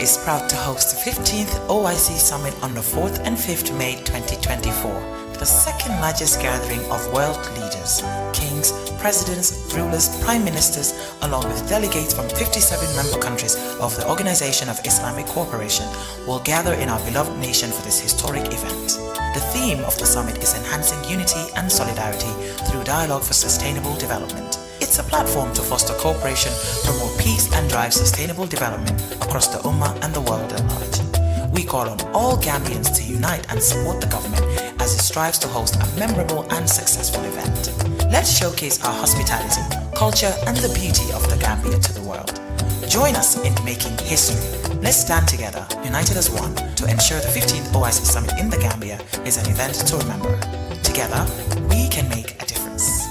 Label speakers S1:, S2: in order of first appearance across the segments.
S1: is proud to host the 15th OIC Summit on the 4th and 5th May 2024, the second largest gathering of world leaders, kings, presidents, rulers, prime ministers, along with delegates from 57 member countries of the Organization of Islamic Cooperation will gather in our beloved nation for this historic event. The theme of the summit is enhancing unity and solidarity through dialogue for sustainable development. It's a platform to foster cooperation, promote peace and drive sustainable development across the Ummah and the world at large. We call on all Gambians to unite and support the government as it strives to host a memorable and successful event. Let's showcase our hospitality, culture and the beauty of the Gambia to the world. Join us in making history. Let's stand together, united as one, to ensure the 15th OIC Summit in the Gambia is an event to remember. Together, we can make a difference.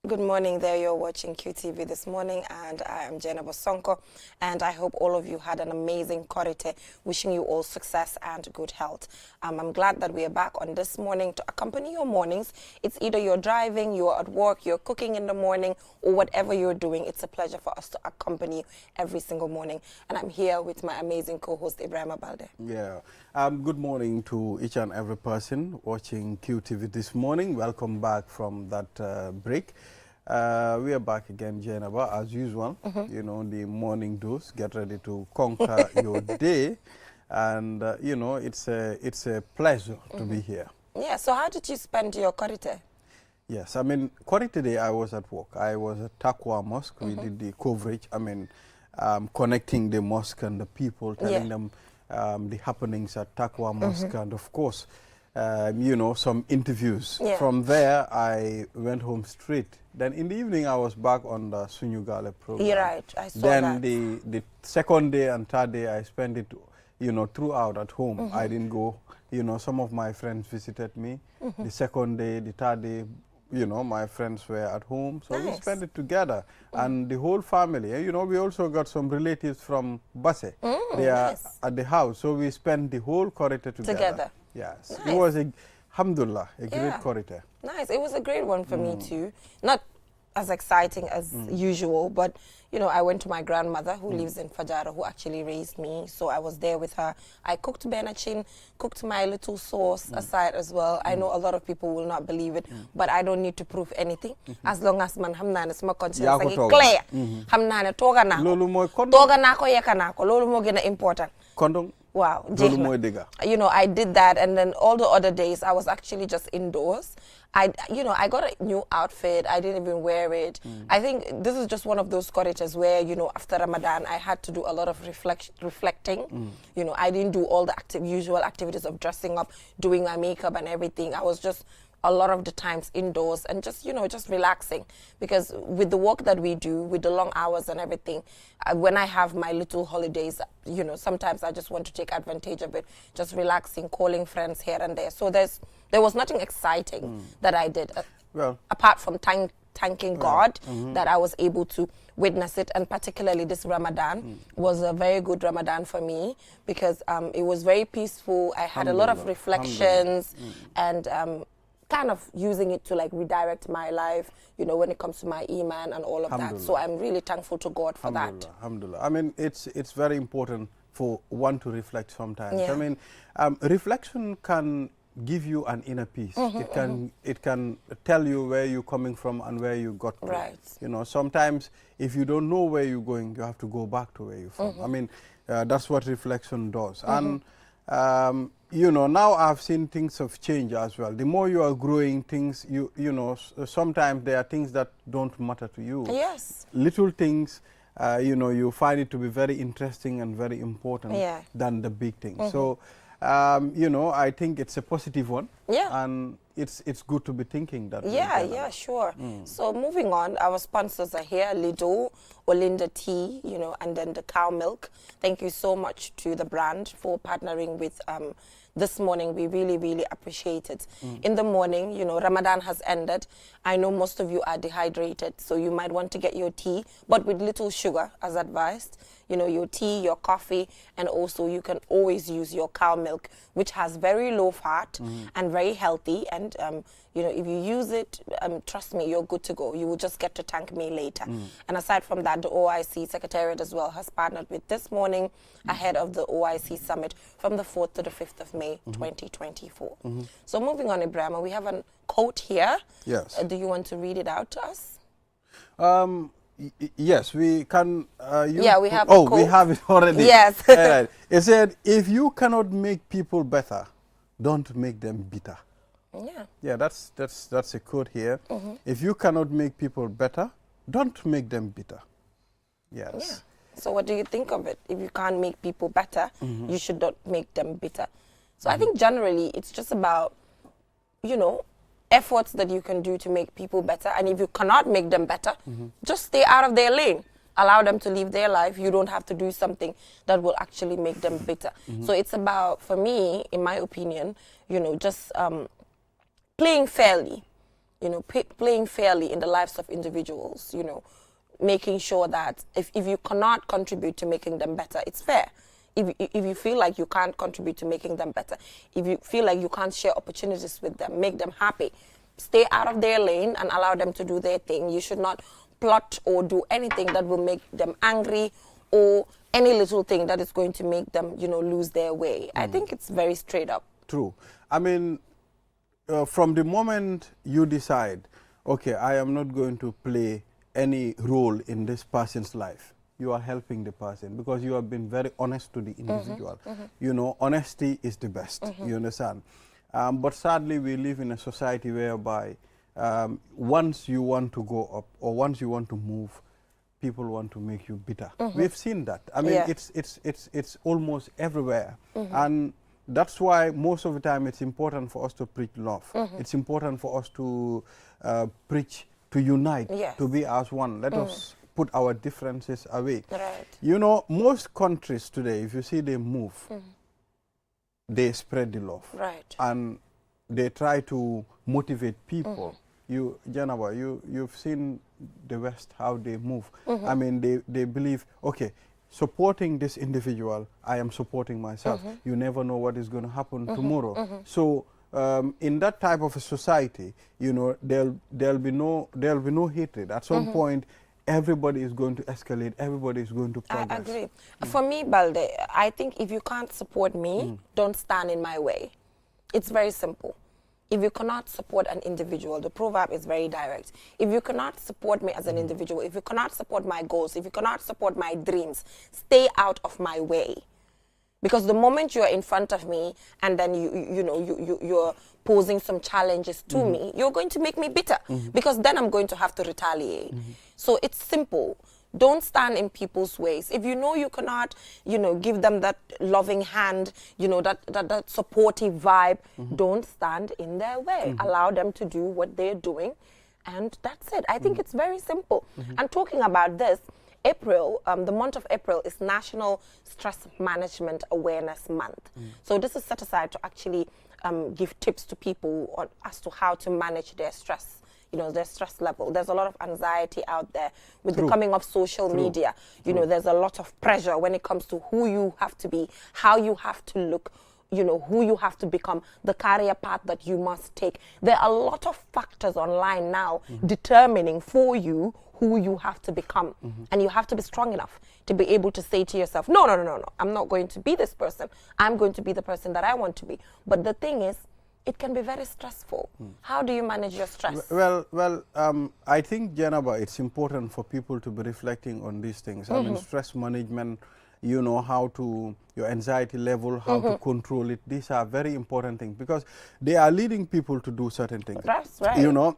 S2: Good morning there, you're watching QTV this morning and I am Jenna Bosonko and I hope all of you had an amazing Korite, wishing you all success and good health. I'm glad that we are back on this morning to accompany your mornings. It's either you're driving, you're at work, you're cooking in the morning or whatever you're doing. It's a pleasure for us to accompany you every single morning. And I'm here with my amazing co-host Ibrahim Abalde.
S3: Yeah, good morning to each and every person watching QTV this morning. Welcome back from that break. We are back again, Jenaba, as usual. You know, the morning dose. Get ready to conquer your day, and you know, it's a pleasure to be here.
S2: Yeah. So, how did you spend your Korite?
S3: Yes, I mean, Korite Day I was at work. I was at Takwa Mosque. We did the coverage. I mean, connecting the mosque and the people, telling them the happenings at Takwa Mosque, and of course, you know, some interviews. From there, I went home straight. Then in the evening, I was back on the Sunyugale program.
S2: You're right, I saw
S3: then
S2: that.
S3: the second day and third day, I spent it, you know, throughout at home. I didn't go, you know, some of my friends visited me. The second day, the third day, you know, my friends were at home. So we spent it together. And the whole family, you know, we also got some relatives from Basse. They are at the house. So we spent the whole Korite together. Yes, it was alhamdulillah, a great Korite.
S2: Nice, it was a great one for me too. Not as exciting as usual, but you know, I went to my grandmother who lives in Fajara, who actually raised me. So I was there with her. I cooked benachin, cooked my little sauce aside as well. I know a lot of people will not believe it, but I don't need to prove anything. As long as man hamna na sama conscience clear. Hamna na toga na ko yeka na ko. Lolu mo gina important.
S3: Kondong.
S2: Wow, you know, I did that, and then all the other days I was actually just indoors. You know, I got a new outfit. I didn't even wear it. I think this is just one of those Korites where, you know, after Ramadan, I had to do a lot of reflecting. You know, I didn't do all the usual activities of dressing up, doing my makeup and everything. I was just a lot of the times indoors and just, you know, just relaxing, because with the work that we do, with the long hours and everything, when I have my little holidays, you know, sometimes I just want to take advantage of it, just relaxing, calling friends here and there. So there was nothing exciting that I did, apart from thanking God that I was able to witness it. And particularly this Ramadan was a very good Ramadan for me, because it was very peaceful. I had a lot of reflections and kind of using it to like redirect my life, you know, when it comes to my iman and all of that. So I'm really thankful to God for that.
S3: Alhamdulillah. I mean, it's very important for one to reflect sometimes. I mean, reflection can give you an inner peace. It can tell you where you're coming from and where you got to.
S2: Right.
S3: You know, sometimes if you don't know where you're going, you have to go back to where you're from. I mean, that's what reflection does. And you know, now I've seen things have changed as well. The more you are growing, things, you know, sometimes there are things that don't matter to you.
S2: Yes.
S3: Little things, you know, you find it to be very interesting and very important than the big things. So, you know, I think it's a positive one. And it's good to be thinking that.
S2: Yeah, sure. So moving on, our sponsors are here, Lido, Olinda Tea, you know, and then the cow milk. Thank you so much to the brand for partnering with this morning. We really, really appreciate it. In the morning, you know, Ramadan has ended. I know most of you are dehydrated, so you might want to get your tea, but with little sugar as advised. You know, your tea, your coffee, and also you can always use your cow milk, which has very low fat and very very healthy, and you know, if you use it, trust me, you're good to go. You will just get to thank me later. And aside from that, the OIC Secretariat as well has partnered with This Morning ahead of the OIC Summit from the 4th to the 5th of May 2024. So moving on, Ibrahima, we have a quote here.
S3: Yes.
S2: Do you want to read it out to us?
S3: Yes, we can.
S2: Yeah, we have.
S3: Oh, we have it already.
S2: Yes.
S3: Right. It said, "If you cannot make people better, don't make them bitter."
S2: Yeah.
S3: Yeah, that's a quote here. If you cannot make people better, don't make them bitter. Yes.
S2: Yeah. So what do you think of it? If you can't make people better, you should not make them bitter. So I think generally it's just about, you know, efforts that you can do to make people better. And if you cannot make them better, just stay out of their lane. Allow them to live their life. You don't have to do something that will actually make them bitter. So it's about, for me, in my opinion, you know, just playing fairly, you know, playing fairly in the lives of individuals, you know, making sure that if you cannot contribute to making them better, it's fair. If you feel like you can't contribute to making them better, if you feel like you can't share opportunities with them, make them happy, stay out of their lane and allow them to do their thing. You should not plot or do anything that will make them angry, or any little thing that is going to make them, you know, lose their way. I think it's very straight up.
S3: True. I mean, from the moment you decide, okay, I am not going to play any role in this person's life, you are helping the person because you have been very honest to the individual. You know, honesty is the best, you understand? But sadly, we live in a society whereby once you want to go up or once you want to move, people want to make you bitter. We've seen that. I mean, it's almost everywhere. And that's why most of the time it's important for us to preach love. It's important for us to preach, to unite, to be as one. Let us put our differences away.
S2: Right.
S3: You know, most countries today, if you see they move, they spread the love.
S2: Right.
S3: And they try to motivate people. You, Janaba, you've seen the West, how they move. I mean, they believe, okay, supporting this individual, I am supporting myself. You never know what is going to happen tomorrow. So in that type of a society, you know, there'll be no hatred. At some point, everybody is going to escalate. Everybody is going to progress.
S2: I agree. For me, Balde, I think if you can't support me, don't stand in my way. It's very simple. If you cannot support an individual, the proverb is very direct. If you cannot support me as an individual, if you cannot support my goals, if you cannot support my dreams, stay out of my way. Because the moment you're in front of me and then you're posing some challenges to me, you're going to make me bitter because then I'm going to have to retaliate. So it's simple. Don't stand in people's ways. If you know you cannot, you know, give them that loving hand, you know, that supportive vibe, don't stand in their way. Allow them to do what they're doing, and that's it. I think it's very simple. And talking about this, April, the month of April is National Stress Management Awareness Month. So this is set aside to actually give tips to people as to how to manage their stress. You know, their stress level. There's a lot of anxiety out there with the coming of social media. You know, there's a lot of pressure when it comes to who you have to be, how you have to look, you know, who you have to become, the career path that you must take. There are a lot of factors online now determining for you who you have to become. And you have to be strong enough to be able to say to yourself, no, I'm not going to be this person. I'm going to be the person that I want to be. But the thing is, it can be very stressful. How do you manage your stress?
S3: Well, I think, Janaba, it's important for people to be reflecting on these things. I mean, stress management, you know, how to, your anxiety level, how to control it. These are very important things because they are leading people to do certain things.
S2: That's right.
S3: You know,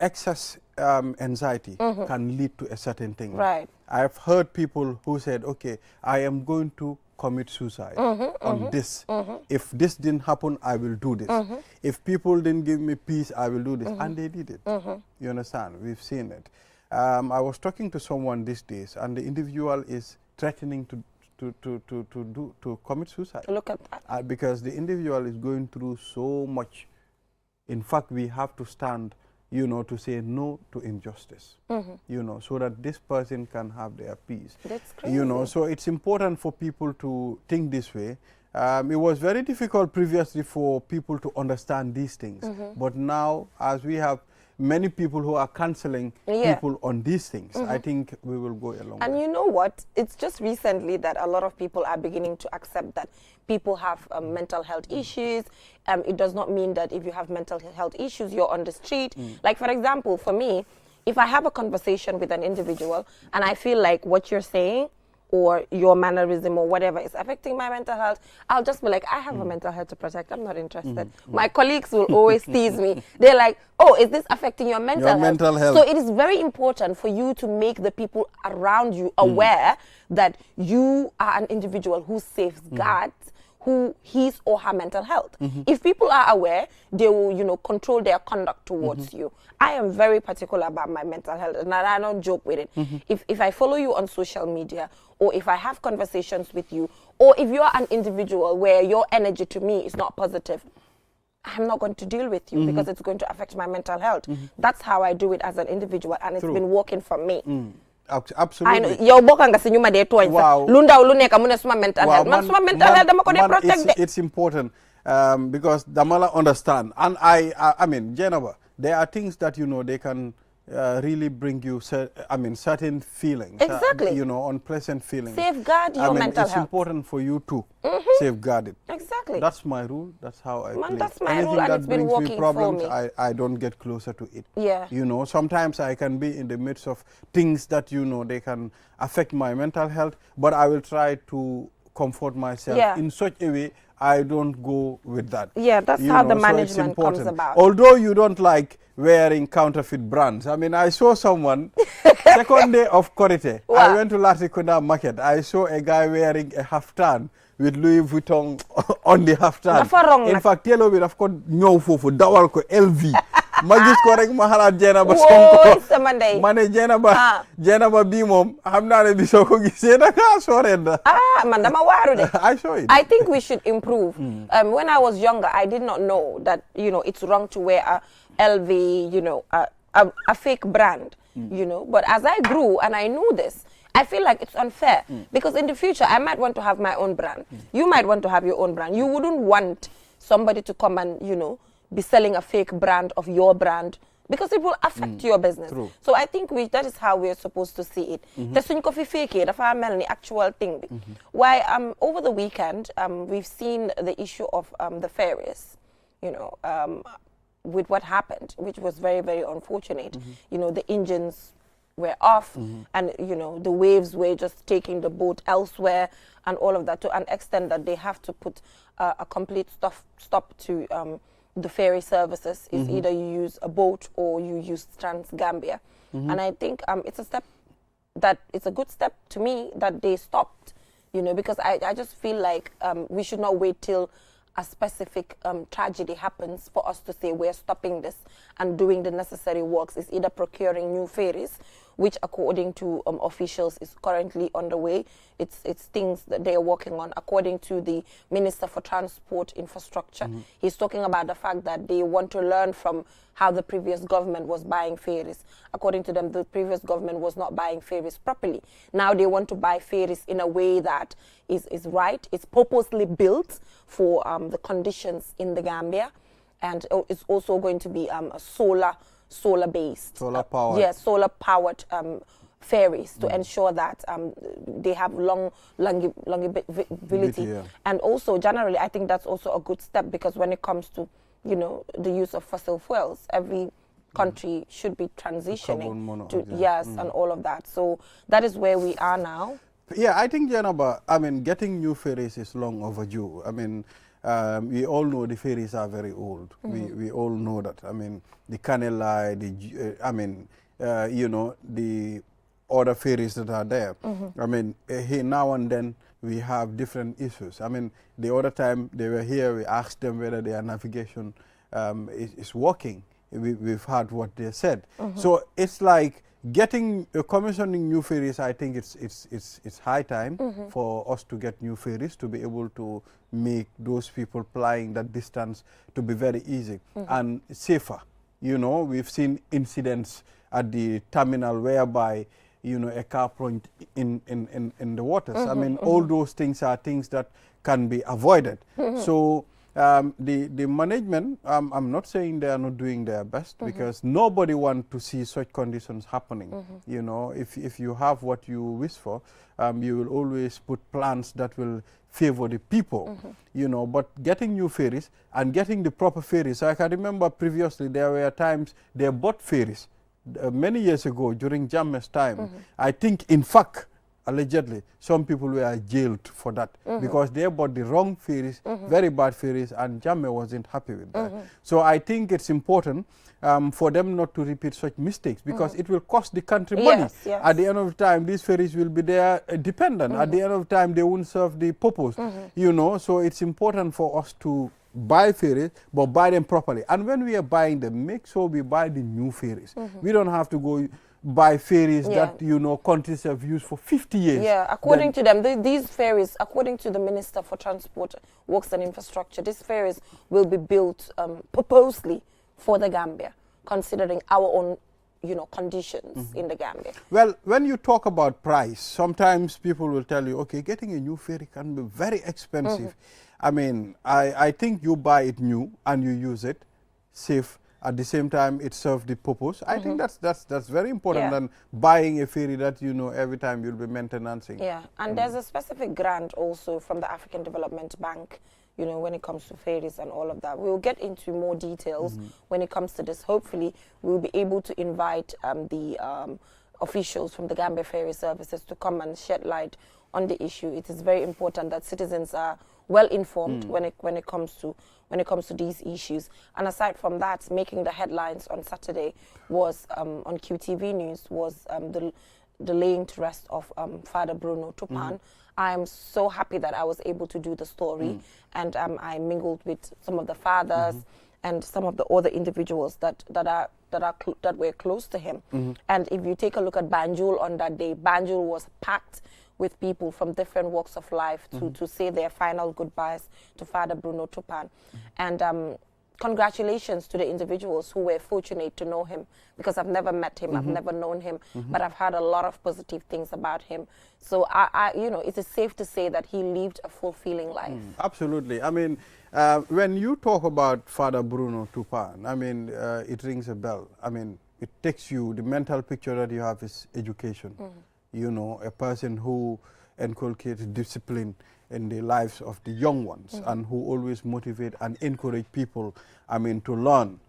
S3: excess anxiety can lead to a certain thing.
S2: Right.
S3: I've heard people who said, okay, I am going to commit suicide on this. If this didn't happen, I will do this. If people didn't give me peace, I will do this. And they did it. You understand? We've seen it. I was talking to someone these days, and the individual is threatening to commit suicide.
S2: Look at that.
S3: Because the individual is going through so much. In fact, we have to stand, you know, to say no to injustice, you know, so that this person can have their peace.
S2: That's crazy.
S3: You know, so it's important for people to think this way. it was very difficult previously for people to understand these things. But now, as we have many people who are counseling people on these things, I think we will go a long way.
S2: And you know what? It's just recently that a lot of people are beginning to accept that people have mental health issues. It does not mean that if you have mental health issues, you're on the street. Like, for example, for me, if I have a conversation with an individual and I feel like what you're saying or your mannerism or whatever is affecting my mental health, I'll just be like, I have a mental health to protect. I'm not interested. My colleagues will always tease me. They're like, oh, is this affecting your mental health? So it is very important for you to make the people around you aware that you are an individual who safeguards his or her mental health. If people are aware, they will, control their conduct towards you. I am very particular about my mental health, and I don't joke with it. If I follow you on social media, or if I have conversations with you, or if you're an individual where your energy to me is not positive, I'm not going to deal with you because it's going to affect my mental health. That's how I do it as an individual, and it's been working for me.
S3: Absolutely.
S2: Yow bokka nga si ñuma dee tooñ sax lu ndaw lu nekk mu ne suma mental health man suma mental health dama ko dee protect.
S3: It's important because damala understand, and I mean, Jennifer, there are things that they can really bring you certain feelings.
S2: Exactly.
S3: Unpleasant feelings.
S2: Safeguard your mental
S3: it's
S2: health.
S3: important for you to safeguard it.
S2: Exactly.
S3: That's my rule. That's how I play.
S2: That's my
S3: Anything
S2: rule, and
S3: that
S2: it's been
S3: brings
S2: working
S3: me problems,
S2: for me.
S3: I don't get closer to it.
S2: Yeah.
S3: Sometimes I can be in the midst of things that they can affect my mental health, but I will try to comfort myself in such a way I don't go with that.
S2: Yeah, that's how the management comes about.
S3: Although you don't like wearing counterfeit brands. I mean, I saw someone, second day of Korite, I went to Latrikunda market. I saw a guy wearing a haftan with Louis Vuitton on the haftan. In fact, yellow with, of course, no fufu, dawal ko LV. Magis ko rek ma xalaat Jenaba Sonko ma ne Jenaba bii moom xam naa ne bi soo ko gisee naka sooreet na
S2: man dama waaru de.
S3: I saw it.
S2: I think we should improve. When I was younger, I did not know that it's wrong to wear a LV, a fake brand, but as I grew and I knew this, I feel like it's unfair because in the future I might want to have my own brand. You might want to have your own brand. You wouldn't want somebody to come and be selling a fake brand of your brand because it will affect your business.
S3: True.
S2: So I think that is how we're supposed to see it. The suñ ko fi fake dafa mel ni actual thing. Why over the weekend we've seen the issue of the ferries, with what happened, which was very, very unfortunate. The engines were off and the waves were just taking the boat elsewhere and all of that, to an extent that they have to put a complete stop to the ferry services. Is either you use a boat or you use Trans-Gambia. And I think it's a good step to me that they stopped, because I just feel like we should not wait till a specific tragedy happens for us to say we're stopping this and doing the necessary works. Is either procuring new ferries, which according to officials is currently underway. It's things that they are working on. According to the Minister for Transport Infrastructure, he's talking about the fact that they want to learn from how the previous government was buying ferries. According to them, the previous government was not buying ferries properly. Now they want to buy ferries in a way that is right. It's purposely built for the conditions in the Gambia, and it's also going to be a solar-based.
S3: Solar-powered.
S2: Yes, solar-powered ferries to ensure that they have longevity. And also, generally, I think that's also a good step because when it comes to, the use of fossil fuels, every country should be transitioning to, and all of that. So that is where we are now.
S3: Yeah, I think, Janaba, getting new ferries is long overdue. We all know the ferries are very old. We all know that. The Canelai, the other ferries that are there. Here now and then we have different issues. The other time they were here, we asked them whether their navigation is working. We've heard what they said. So it's like commissioning new ferries. I think it's high time for us to get new ferries to be able to make those people plying that distance to be very easy and safer. We've seen incidents at the terminal whereby a car plunged in the waters. All those things are things that can be avoided. So the management, I'm not saying they are not doing their best, because nobody wants to see such conditions happening. You know, if you have what you wish for, you will always put plans that will favor the people, you know, but getting new ferries and getting the proper ferries. I can remember previously there were times they bought ferries many years ago during Jammeh's time. I think, in fact, allegedly, some people were jailed for that because they bought the wrong ferries, very bad ferries, and Jammeh wasn't happy with that. So I think it's important for them not to repeat such mistakes, because it will cost the country money.
S2: Yes.
S3: At the end of the time, these ferries will be there dependent. At the end of the time, they won't serve the purpose, you know. So it's important for us to buy ferries, but buy them properly. And when we are buying them, make sure we buy the new ferries. We don't have to go buy ferries that, you know, countries have used for 50 years.
S2: Yeah, according to them, these ferries, according to the Minister for Transport, Works and Infrastructure, these ferries will be built purposely for the Gambia, considering our own, you know, conditions in the Gambia.
S3: Well, when you talk about price, sometimes people will tell you, okay, getting a new ferry can be very expensive. I mean, I think you buy it new and you use it safe. At the same time, it serves the purpose. I think that's very important than buying a ferry that, you know, every time you'll be maintaining.
S2: Yeah, and there's a specific grant also from the African Development Bank, you know, when it comes to ferries and all of that. We'll get into more details when it comes to this. Hopefully, we'll be able to invite the officials from the Gambia Ferry Services to come and shed light on the issue. It is very important that citizens are well informed when it comes to these issues. And aside from that, making the headlines on Saturday was on QTV News was the laying to rest of Father Bruno Tupan. I'm so happy that I was able to do the story, and I mingled with some of the fathers and some of the other individuals that were close to him. And if you take a look at Banjul on that day, Banjul was packed with people from different walks of life to say their final goodbyes to Father Bruno Tupan. And congratulations to the individuals who were fortunate to know him, because I've never met him, I've never known him, but I've heard a lot of positive things about him. So I you know, it is safe to say that he lived a fulfilling life.
S3: Absolutely. I mean, when you talk about Father Bruno Tupan, I mean, it rings a bell. I mean, it takes you, the mental picture that you have is education. You know, a person who inculcates discipline in the lives of the young ones and who always motivate and encourage people, I mean, to learn.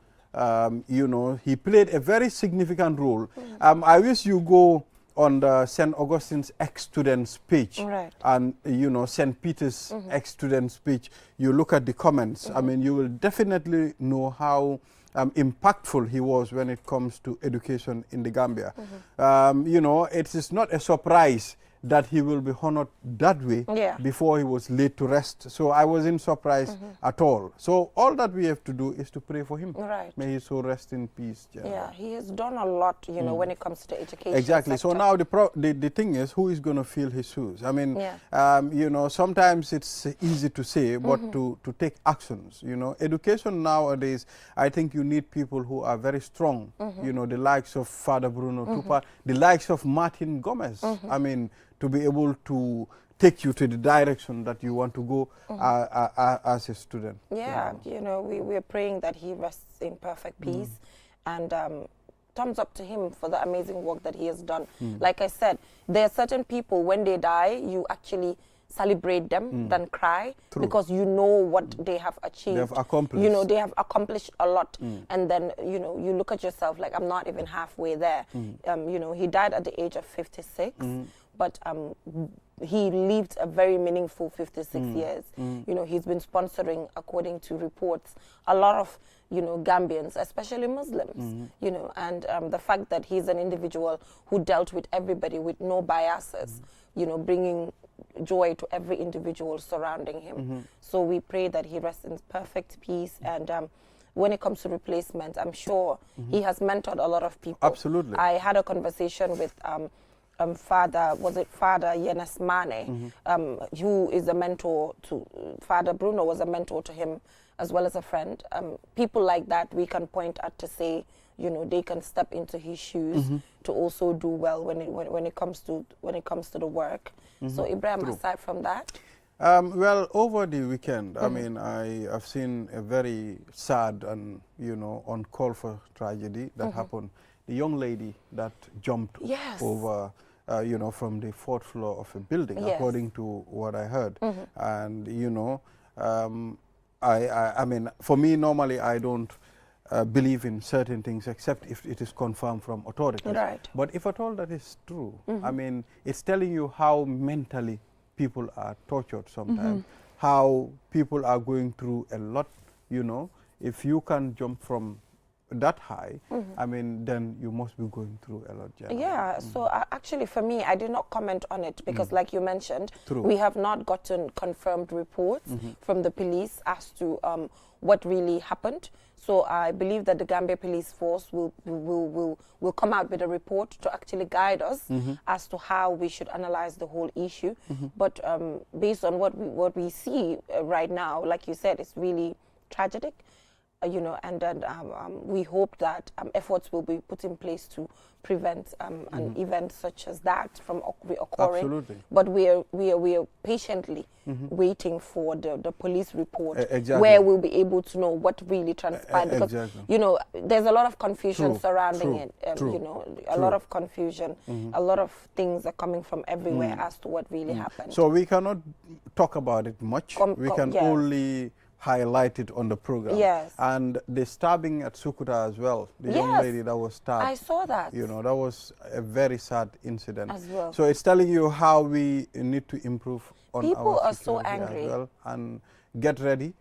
S3: You know, he played a very significant role. I wish you go on the St. Augustine's ex-students page and, you know, St. Peter's ex-students page. You look at the comments. I mean, you will definitely know how impactful he was when it comes to education in the Gambia. You know, it is not a surprise that he will be honored that way before he was laid to rest. So I wasn't surprised at all. So all that we have to do is to pray for him. May his soul rest in peace.
S2: Yeah, he has done a lot, you know, when it comes to the education
S3: Exactly.
S2: sector.
S3: So now the thing is, who is going to fill his shoes? I mean, you know, sometimes it's easy to say, but to take actions, you know. Education nowadays, I think you need people who are very strong, you know, the likes of Father Bruno Tupa, the likes of Martin Gomez. I mean, to be able to take you to the direction that you want to go as a student.
S2: Yeah, you know, we are praying that he rests in perfect peace, and thumbs up to him for the amazing work that he has done. Like I said, there are certain people, when they die, you actually celebrate them than cry, because you know what they have achieved.
S3: They have accomplished.
S2: You know, they have accomplished a lot. And then, you know, you look at yourself like, I'm not even halfway there. You know, he died at the age of 56, but he lived a very meaningful 56 years. You know, he's been sponsoring, according to reports, a lot of, you know, Gambians, especially Muslims, you know, and the fact that he's an individual who dealt with everybody with no biases, you know, bringing joy to every individual surrounding him. So we pray that he rests in perfect peace. And when it comes to replacement, I'm sure he has mentored a lot of people.
S3: Absolutely.
S2: I had a conversation with Father Yenes Mane, who is a mentor to Father Bruno, was a mentor to him as well as a friend. People like that we can point at to say, you know, they can step into his shoes to also do well when it comes to the work. So Ibrahim, aside from that,
S3: Well, over the weekend, I mean, I have seen a very sad and, you know, uncalled for tragedy that happened. The young lady that jumped over, you know, from the 4th floor of a building, according to what I heard. And, you know, I mean, for me, normally I don't believe in certain things except if it is confirmed from authorities.
S2: Right.
S3: But if at all that is true, I mean, it's telling you how mentally people are tortured sometimes, how people are going through a lot, you know. If you can jump from that high, I mean, then you must be going through a lot.
S2: Yeah, so actually for me, I did not comment on it because like you mentioned, we have not gotten confirmed reports from the police as to what really happened. So I believe that the Gambia Police Force will come out with a report to actually guide us as to how we should analyze the whole issue. But based on what we see right now, like you said, it's really tragic. You know, and then we hope that efforts will be put in place to prevent an event such as that from reoccurring.
S3: Absolutely.
S2: But we are patiently waiting for the police report where we'll be able to know what really transpired. Because you know, there's a lot of confusion surrounding it. You know, a lot of confusion. A lot of things are coming from everywhere as to what really happened.
S3: So we cannot talk about it much. We can only highlighted on the program.
S2: Yes.
S3: And the stabbing at Sukuta as well, the young lady that was stabbed.
S2: I saw that.
S3: You know, that was a very sad incident.
S2: As well.
S3: So it's telling you how we need to improve on
S2: People
S3: our
S2: are so angry.
S3: as well. And get ready.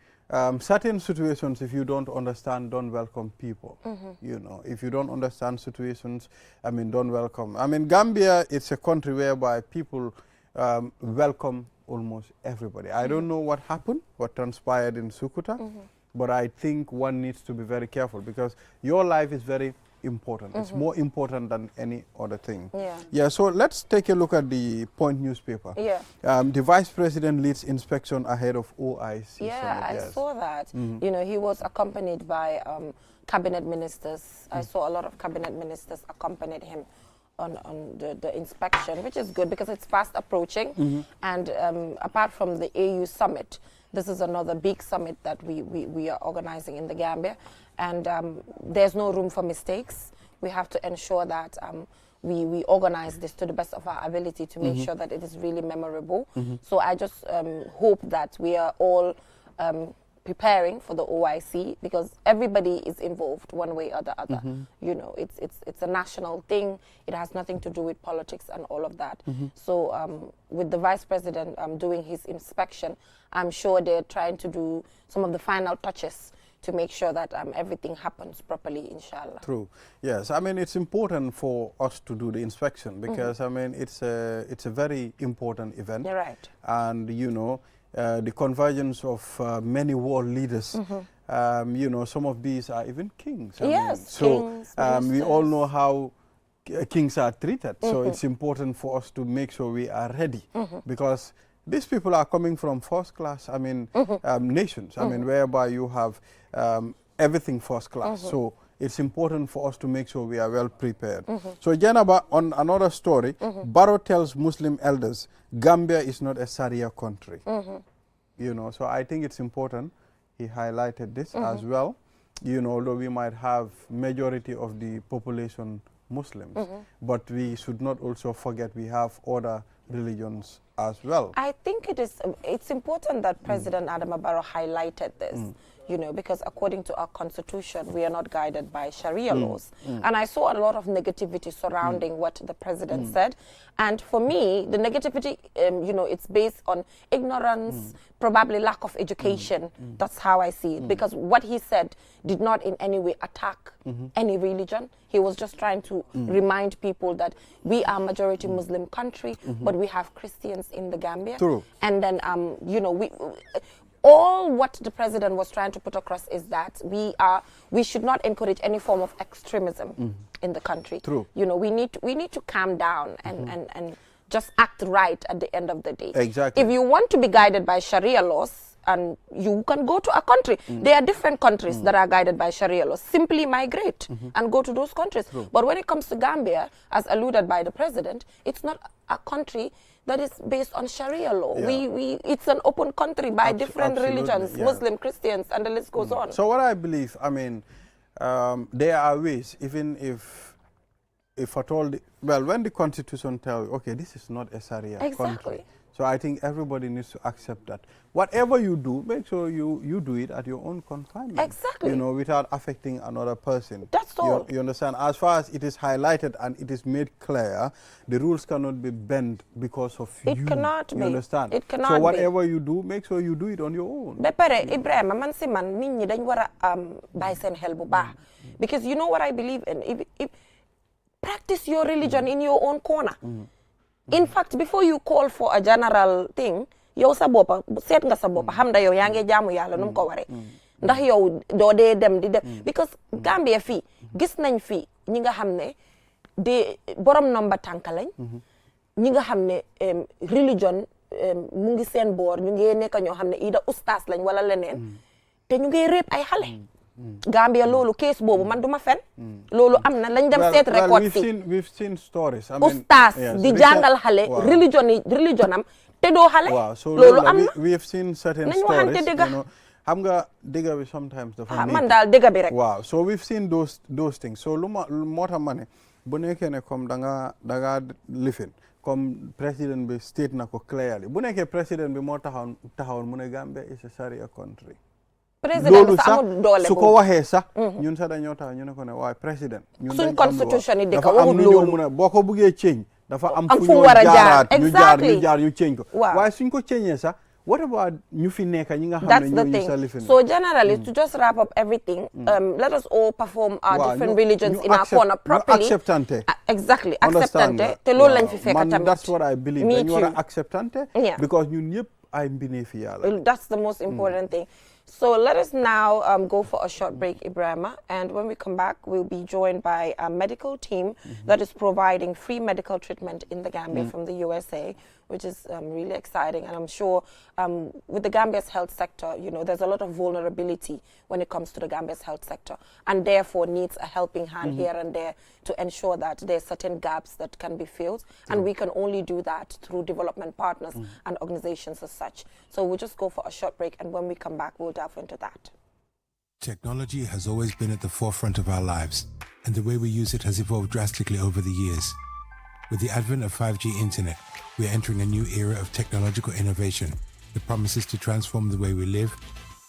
S3: Certain situations, if you don't understand, don't welcome people. You know, if you don't understand situations, I mean, don't welcome. I mean, Gambia, it's a country whereby people welcome almost everybody. I don't know what happened, what transpired in Sukuta, but I think one needs to be very careful because your life is very important. It's more important than any other thing. Yeah, so let's take a look at the Point newspaper. The Vice President leads inspection ahead of OIC.
S2: Yeah, I saw that. You know, he was accompanied by cabinet ministers. I saw a lot of cabinet ministers accompanied him on the inspection, which is good because it's fast approaching. And apart from the AU summit, this is another big summit that we are organizing in the Gambia. And there's no room for mistakes. We have to ensure that we organize this to the best of our ability to make sure that it is really memorable. So I just hope that we are all preparing for the OIC because everybody is involved one way or the other. You know, it's a national thing. It has nothing to do with politics and all of that. So with the Vice President doing his inspection, I'm sure they're trying to do some of the final touches to make sure that everything happens properly, inshallah. True.
S3: Yes, I mean, it's important for us to do the inspection because, I mean, it's a very important event.
S2: You're right.
S3: And, you know, the convergence of many world leaders, you know, some of these are even kings. I mean, so we all know how kings are treated. So it's important for us to make sure we are ready because these people are coming from first class, I mean, nations, I mean, whereby you have everything first class. So it's important for us to make sure we are well prepared. So Janaba, on another story, Barrow tells Muslim elders, Gambia is not a Sharia country. You know, so I think it's important. He highlighted this as well. You know, although we might have majority of the population Muslims, but we should not also forget we have other religions as well.
S2: I think it's important that President Adama Barrow highlighted this. You know, because according to our constitution, we are not guided by Sharia laws. And I saw a lot of negativity surrounding what the president said. And for me, the negativity, you know, it's based on ignorance, probably lack of education. That's how I see it. Because what he said did not in any way attack any religion. He was just trying to remind people that we are a majority Muslim country, but we have Christians in the Gambia.
S3: True.
S2: And then, you know, all what the president was trying to put across is that we should not encourage any form of extremism in the country.
S3: True.
S2: You know, we need to calm down and just act right at the end of the day.
S3: Exactly.
S2: If you want to be guided by Sharia laws, and you can go to a country. There are different countries that are guided by Sharia law. Simply migrate and go to those countries. But when it comes to Gambia, as alluded by the president, it's not a country that is based on Sharia law. It's an open country by different religions, Muslim, Christians, and the list goes on.
S3: So what I believe, I mean, there are ways, even if at all, when the Constitution tells you, okay, this is not a Sharia country. So I think everybody needs to accept that. Whatever you do, make sure you do it at your own confinement.
S2: Exactly.
S3: You know, without affecting another person.
S2: That's all.
S3: You understand? As far as it is highlighted and it is made clear, the rules cannot be bent because of you.
S2: It cannot be.
S3: You understand?
S2: It cannot be.
S3: So whatever you do, make sure you do it on your own.
S2: Ibrahim, man si man, nit ñi dañ wara bay sen xel bu baax. Because you know what I believe in? If practice your religion in your own corner. In fact, before you call for a general thing, yow sa bopa set nga sa bopa xam da yow yaa ngi jaamu yàlla nu mu ko waree ndax yow doo dee dem di dem because Gambia fii gis nañ fii ñi nga xam ne de borom nomba tànk lañ ñi nga xam ne religion mu ngi seen boor ñu ngi nekk ñoo xam ne ida ustaas lañ wala leneen te ñu ngi réep ay xale Gambia loolu case boobu man duma fen loolu am na lañ dem seet record si
S3: we've seen stories.
S2: ustaas di jàngal xale religion am te doo xale loolu am na
S3: we have seen certain stories.
S2: nañu waxante dëgg
S3: xam nga dëgg bi sometimes dafa
S2: man daal dëgg bi rek
S3: waaw so we've seen those things so lu moo tax ma ne bu nekkee ne comme da nga lifin comme président bi state na ko clearly bu nekkee président bi moo taxawoon mu ne Gambia is a Sharia country
S2: président bi sax amul doole
S3: su ko waxee sax ñun sax dañoo tax ñu ne ko ne waaye président ñun
S2: suñ constitution yi dëkk
S3: dafa am lu ñu mun a boo ko buggee change dafa am fu ñu war a jaaraat ñu jaar ñu change ko waaye suñ ko change sax what about ñu fi nekk ñi nga xam ne ñoo sa lifin
S2: so generally to just wrap up everything let us all perform our different religions in our corner properly
S3: acceptante
S2: exactly acceptante te loolu lañ fi fekk tamit
S3: that's what I believe dañu war a acceptante because ñun ñëpp ay mbinee fi yàlla
S2: that's the most important thing. So let us now go for a short break, Ibrahima, and when we come back, we'll be joined by a medical team that is providing free medical treatment in the Gambia from the USA, which is really exciting. And I'm sure with the Gambia's health sector, you know, there's a lot of vulnerability when it comes to the Gambia's health sector, and therefore needs a helping hand here and there to ensure that there's certain gaps that can be filled. And we can only do that through development partners and organizations as such. So we'll just go for a short break, and when we come back, we'll delve into that.
S4: Technology has always been at the forefront of our lives, and the way we use it has evolved drastically over the years. With the advent of 5G internet, we are entering a new era of technological innovation that promises to transform the way we live,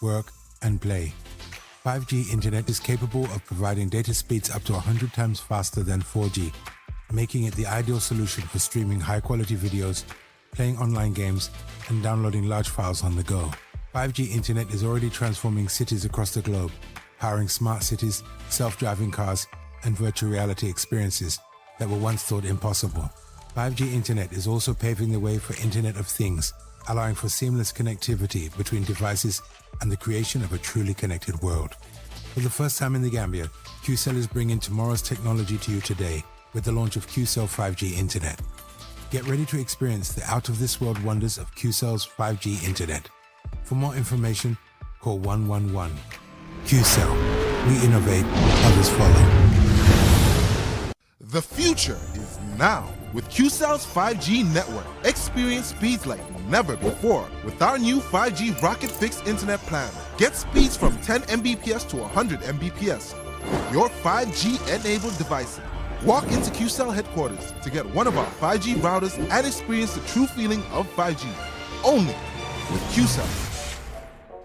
S4: work, and play. 5G internet is capable of providing data speeds up to 100 times faster than 4G, making it the ideal solution for streaming high-quality videos, playing online games, and downloading large files on the go. 5G internet is already transforming cities across the globe, powering smart cities, self-driving cars, and virtual reality experiences that were once thought impossible. 5G internet is also paving the way for Internet of Things, allowing for seamless connectivity between devices and the creation of a truly connected world. For the first time in the Gambia, QCell is bringing tomorrow's technology to you today with the launch of QCell 5G Internet. Get ready to experience the out-of-this-world wonders of QCell's 5G Internet. For more information, call 111. QCell. We innovate, others follow.
S5: The future is now with QCell's 5G network. Experience speeds like never before with our new 5G Rocket Fix internet plan. Get speeds from 10 Mbps to 100 Mbps. Your 5G-enabled devices. Walk into QCell headquarters to get one of our 5G routers and experience the true feeling of 5G. Only with QCell.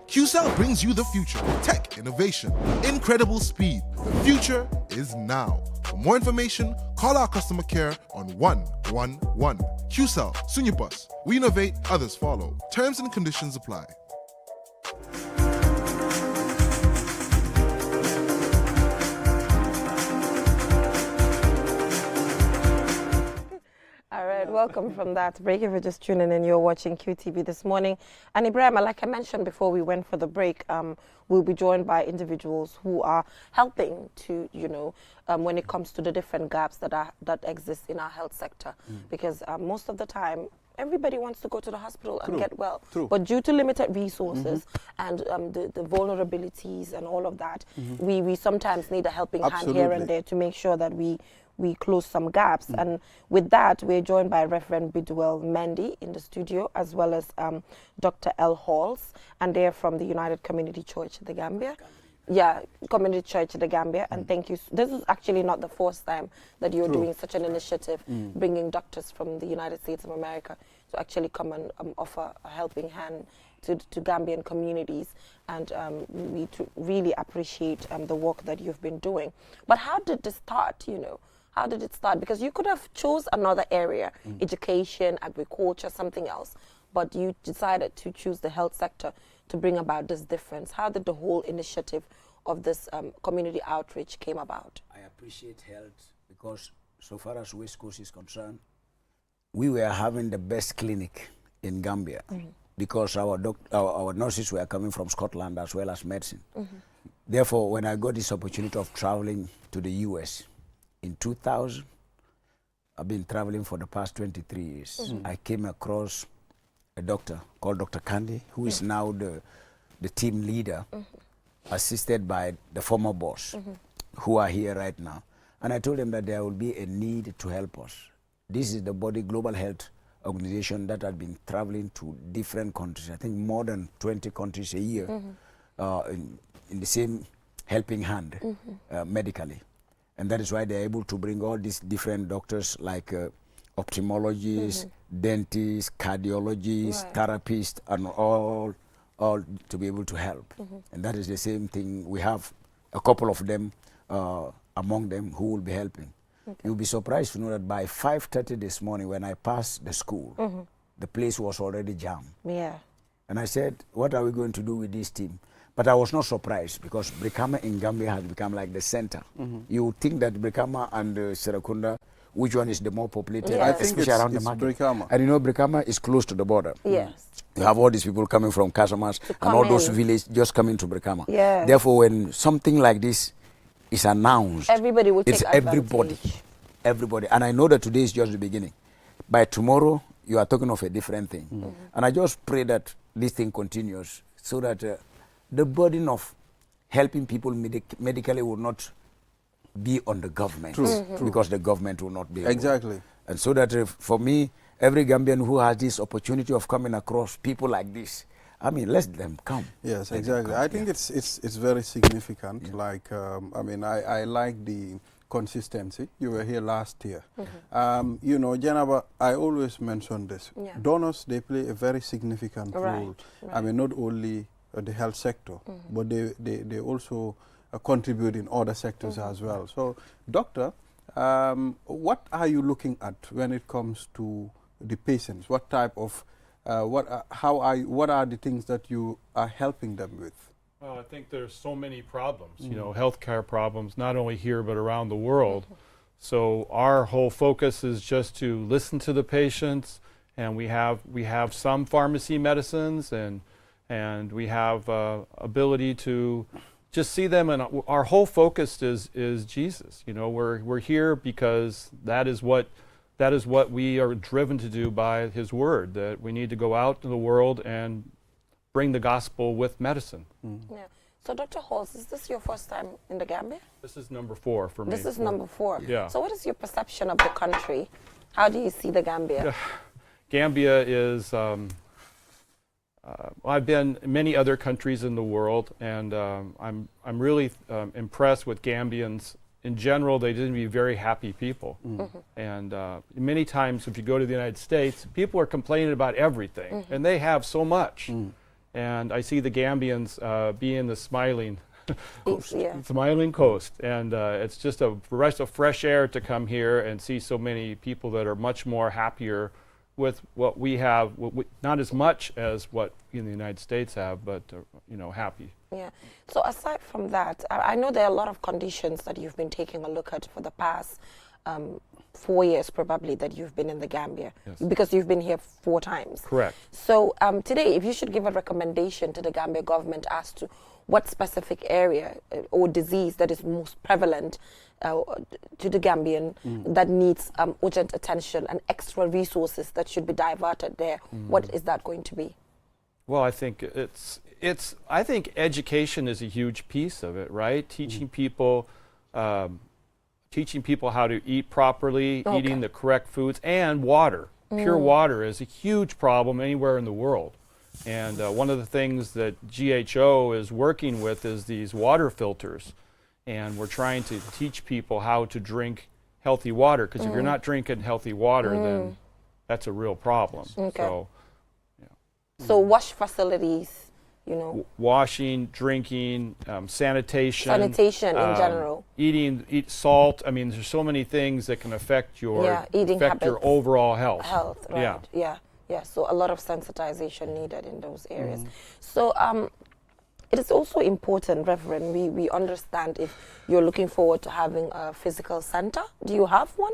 S5: QCell brings you the future. Tech, innovation, incredible speed. The future is now. For more information, call our customer care on 111. QCell, Sunyabus. We innovate, others follow. Terms and conditions apply.
S2: Welcome from that break. If you're just tuning in, you're watching QTV this morning. And Ibrahim, like I mentioned before we went for the break, we'll be joined by individuals who are helping to, you know, when it comes to the different gaps that exist in our health sector. Because most of the time, everybody wants to go to the hospital and get well.
S3: True.
S2: But due to limited resources and the vulnerabilities and all of that, we sometimes need a helping hand here and there to make sure that we close some gaps. And with that, we're joined by Reverend Bidwell Mendy in the studio, as well as Dr. L. Halls, and they're from the United Community Church of the Gambia. Yeah, Community Church of the Gambia, and thank you. This is actually not the first time that you're doing such an initiative, bringing doctors from the United States of America to actually come and offer a helping hand to Gambian communities, and we really appreciate the work that you've been doing. But how did this start, you know? How did it start? Because you could have chose another area, education, agriculture, something else, but you decided to choose the health sector to bring about this difference. How did the whole initiative of this community outreach came about?
S6: I appreciate health because so far as West Coast is concerned, we were having the best clinic in Gambia because our nurses were coming from Scotland as well as medicine. Therefore, when I got this opportunity of traveling to the US in 2000, I've been traveling for the past 23 years. I came across a doctor called Dr. Candy, who is now the team leader, assisted by the former boss, who are here right now. And I told them that there will be a need to help us. This is the body global health organization that had been traveling to different countries, I think more than 20 countries a year, in the same helping hand medically. And that is why they're able to bring all these different doctors like ophthalmologists, dentists, cardiologists, therapists, and all to be able to help. And that is the same thing. We have a couple of them among them who will be helping. You'll be surprised to know that by 5:30 this morning, when I passed the school, the place was already jammed.
S2: Yeah.
S6: And I said, what are we going to do with this team? But I was not surprised because Brikama in Gambia has become like the center. You would think that Brikama and Serakunda, which one is the more populated,
S3: I think
S6: especially around the market.
S3: Brikama.
S6: And you know, Brikama is close to the border.
S2: Yes.
S6: You have all these people coming from Casamas and all those villages just coming to Brikama.
S2: Yeah.
S6: Therefore, when something like this is announced,
S2: everybody will
S6: it's
S2: take advantage.
S6: Everybody. And I know that today is just the beginning. By tomorrow, you are talking of a different thing. And I just pray that this thing continues so that the burden of helping people medically will not be on the government. Because the government will not be able.
S3: Exactly.
S6: And so that for me, every Gambian who has this opportunity of coming across people like this, I mean, let them come.
S3: Yes, exactly. I think it's very significant. Like, I mean, I like the consistency. You were here last year. You know, Janaba, I always mention this. Donors, they play a very significant role. I mean, not only the health sector, but they also contribute in other sectors as well. So, Doctor, what are you looking at when it comes to the patients? What type of, what are the things that you are helping them with?
S7: Well, I think there's so many problems, you know, healthcare problems, not only here but around the world. So our whole focus is just to listen to the patients, and we have some pharmacy medicines, and we have ability to just see them, and our whole focus is Jesus. You know, we're here because that is what we are driven to do by His Word. That we need to go out in the world and bring the gospel with medicine.
S2: Yeah. So, Dr. Halls, is this your first time in the Gambia?
S7: This is number 4 for me.
S2: This is number 4.
S7: Yeah.
S2: So, what is your perception of the country? How do you see the Gambia?
S7: Gambia is. I've been in many other countries in the world, and I'm really impressed with Gambians. In general, they tend to be very happy people. And many times, if you go to the United States, people are complaining about everything, and they have so much. And I see the Gambians being the smiling coast. Smiling coast. And it's just a breath of fresh air to come here and see so many people that are much more happier with what we have, not as much as what in the United States have, but you know, happy.
S2: Yeah. So aside from that, I know there are a lot of conditions that you've been taking a look at for the past 4 years probably that you've been in the Gambia, because you've been here 4 times.
S7: Correct.
S2: So today, if you should give a recommendation to the Gambia government as to what specific area or disease that is most prevalent to the Gambian that needs urgent attention and extra resources that should be diverted there, what is that going to be?
S7: Well, I think I think education is a huge piece of it, right? Teaching people how to eat properly, eating the correct foods, and water. Pure water is a huge problem anywhere in the world. And one of the things that GHO is working with is these water filters. And we're trying to teach people how to drink healthy water, because if you're not drinking healthy water, then that's a real problem.
S2: Okay. So wash facilities, you know.
S7: Washing, drinking, sanitation.
S2: Sanitation in general.
S7: Eat salt. I mean, there's so many things that can affect your
S2: eating habits,
S7: your overall health.
S2: Right. Yeah. So a lot of sensitization needed in those areas. So it is also important, Reverend, we understand if you're looking forward to having a physical center. Do you have one?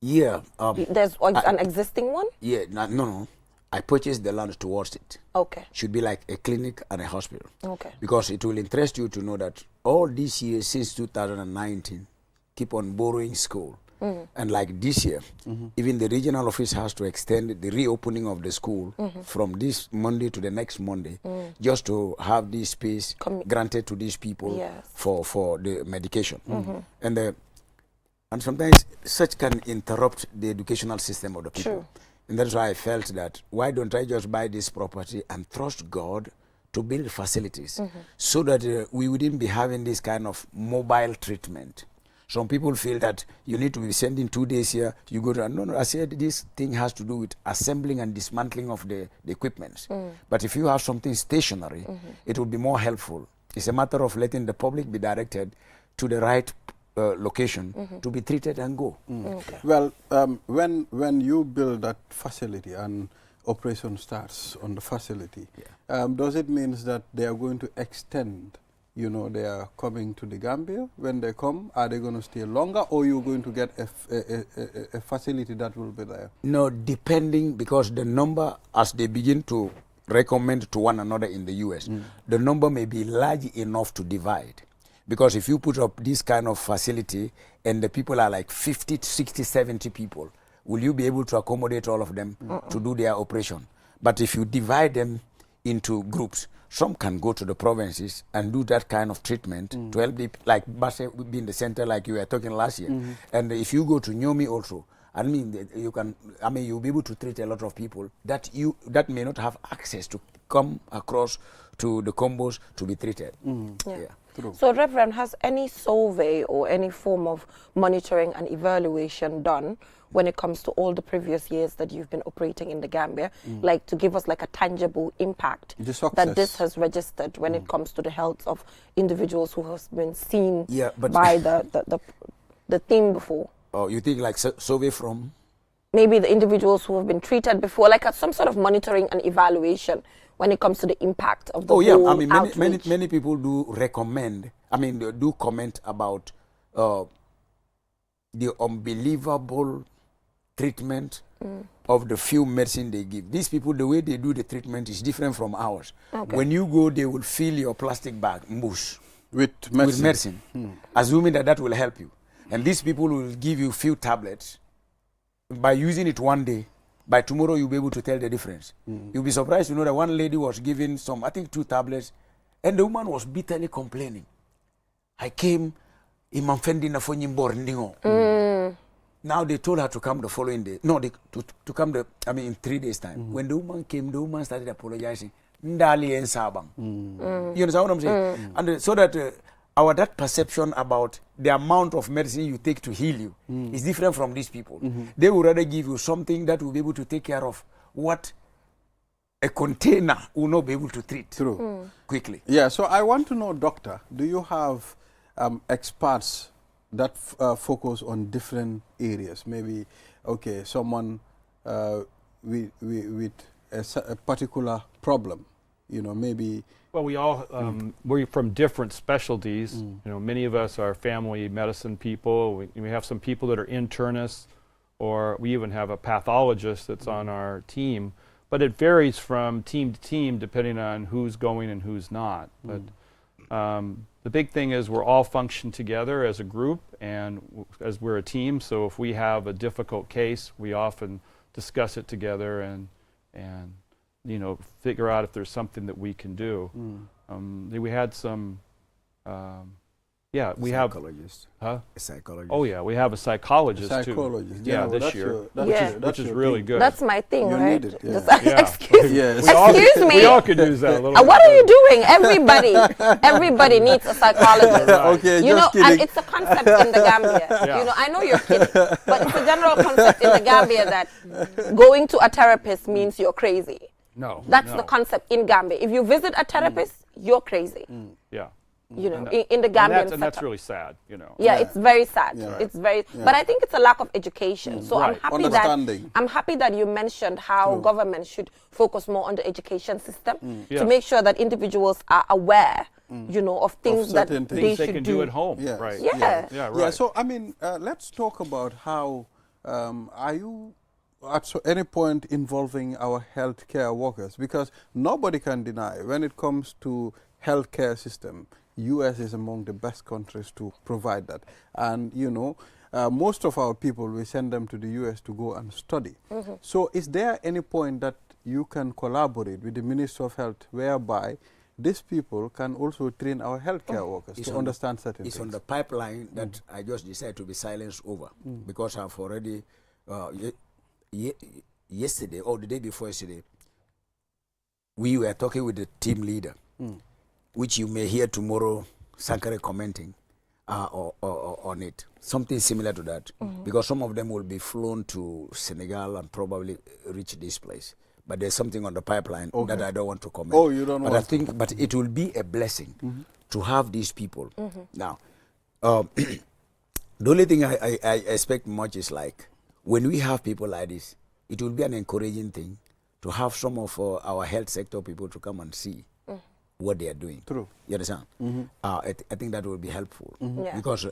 S6: Yeah.
S2: There's an existing one?
S6: Yeah, no. I purchased the land towards it.
S2: Okay.
S6: Should be like a clinic and a hospital.
S2: Okay.
S6: Because it will interest you to know that all these years since 2019, keep on borrowing school. And like this year, even the regional office has to extend the reopening of the school from this Monday to the next Monday, just to have this space granted to these people for the medication. And sometimes such can interrupt the educational system of the people.
S2: True.
S6: And that's why I felt that, why don't I just buy this property and trust God to build facilities so that we wouldn't be having this kind of mobile treatment. Some people feel that you need to be sending 2 days here, you go to, no, I said this thing has to do with assembling and dismantling of the equipment. But if you have something stationary, it will be more helpful. It's a matter of letting the public be directed to the right location to be treated and go.
S2: Okay.
S3: Well, when you build that facility and operation starts on the facility, does it mean that they are going to extend, you know, they are coming to the Gambia? When they come, are they going to stay longer, or you're going to get a facility that will be there?
S6: No, depending, because the number, as they begin to recommend to one another in the US, the number may be large enough to divide. Because if you put up this kind of facility and the people are like 50, 60, 70 people, will you be able to accommodate all of them to do their operation? But if you divide them into groups, some can go to the provinces and do that kind of treatment to help the, like Basse would be in the center like you were talking last year. And if you go to Nyomi also, I mean, you'll be able to treat a lot of people that may not have access to come across to the combos to be treated.
S2: So, Reverend, has any survey or any form of monitoring and evaluation done when it comes to all the previous years that you've been operating in the Gambia, like to give us like a tangible impact that this has registered when it comes to the health of individuals who have been seen by the team before?
S6: Oh, you think like survey from?
S2: Maybe the individuals who have been treated before, like some sort of monitoring and evaluation when it comes to the impact of the whole outreach.
S6: Many people do recommend, they do comment about the unbelievable treatment of the few medicine they give. These people, the way they do the treatment is different from ours.
S2: Okay.
S6: When you go, they will fill your plastic bag, mbush,
S3: with medicine,
S6: assuming that will help you. And these people will give you few tablets. By using it one day, by tomorrow you'll be able to tell the difference. You'll be surprised to know that one lady was given 2 tablets, and the woman was bitterly complaining. I came, now they told her to come the following day. No, to come in 3 days' time. When the woman came, the woman started apologizing. Ndali en sabang. You understand what I'm saying? And so that that perception about the amount of medicine you take to heal you is different from these people. They would rather give you something that will be able to take care of what a container will not be able to treat quickly.
S3: Yeah, so I want to know, doctor, do you have experts that focus on different areas? Maybe, okay, someone with a particular problem, maybe.
S7: Well, we all we're from different specialties. Many of us are family medicine people. We have some people that are internists, or we even have a pathologist that's on our team. But it varies from team to team depending on who's going and who's not. But the big thing is we're all function together as a group and as we're a team. So if we have a difficult case, we often discuss it together and figure out if there's something that we can do. We had some, we have
S6: a psychologist.
S7: Oh yeah, we have a psychologist too.
S3: Yeah,
S7: this year,
S3: which
S7: is really good.
S2: That's my thing, right?
S3: Need it, yeah.
S2: Excuse me.
S7: We all could use that a little bit.
S2: What are you doing? Everybody needs a psychologist.
S3: Okay,
S2: and it's a concept in the Gambia.
S7: Yeah.
S2: I know you're kidding, but it's a general concept in the Gambia that going to a therapist means you're crazy.
S7: No.
S2: That's the concept in Gambia. If you visit a therapist, you're crazy.
S7: Yeah.
S2: In the Gambian
S7: and that's really sad,
S2: Yeah, it's very sad.
S3: Yeah.
S2: It's very, but I think it's a lack of education. So
S7: Right.
S2: I'm happy that you mentioned how government should focus more on the education system to
S7: Yes.
S2: make sure that individuals are aware, of things that
S3: certain
S2: they
S7: Things they
S2: should
S7: can do at home,
S3: Yes.
S7: right?
S2: Yeah.
S7: Yeah, right.
S3: Yeah, so let's talk about how are you at any point involving our healthcare workers, because nobody can deny when it comes to healthcare system, U.S. is among the best countries to provide that, and most of our people, we send them to the U.S. to go and study. So is there any point that you can collaborate with the Ministry of Health whereby these people can also train our healthcare workers to understand certain things?
S6: It's on the pipeline that I just decided to be silenced over because I've already, yesterday or the day before yesterday, we were talking with the team leader, which you may hear tomorrow, Sankare commenting on it. Something similar to that, because some of them will be flown to Senegal and probably reach this place. But there's something on the pipeline that I don't want to comment.
S3: Oh, you don't
S6: but
S3: want
S6: I think, but it will be a blessing to have these people. Now, the only thing I expect much is like, when we have people like this, it will be an encouraging thing to have some of our health sector people to come and see what they are doing.
S3: True.
S6: You understand? I think that will be helpful.
S2: Yeah.
S6: Because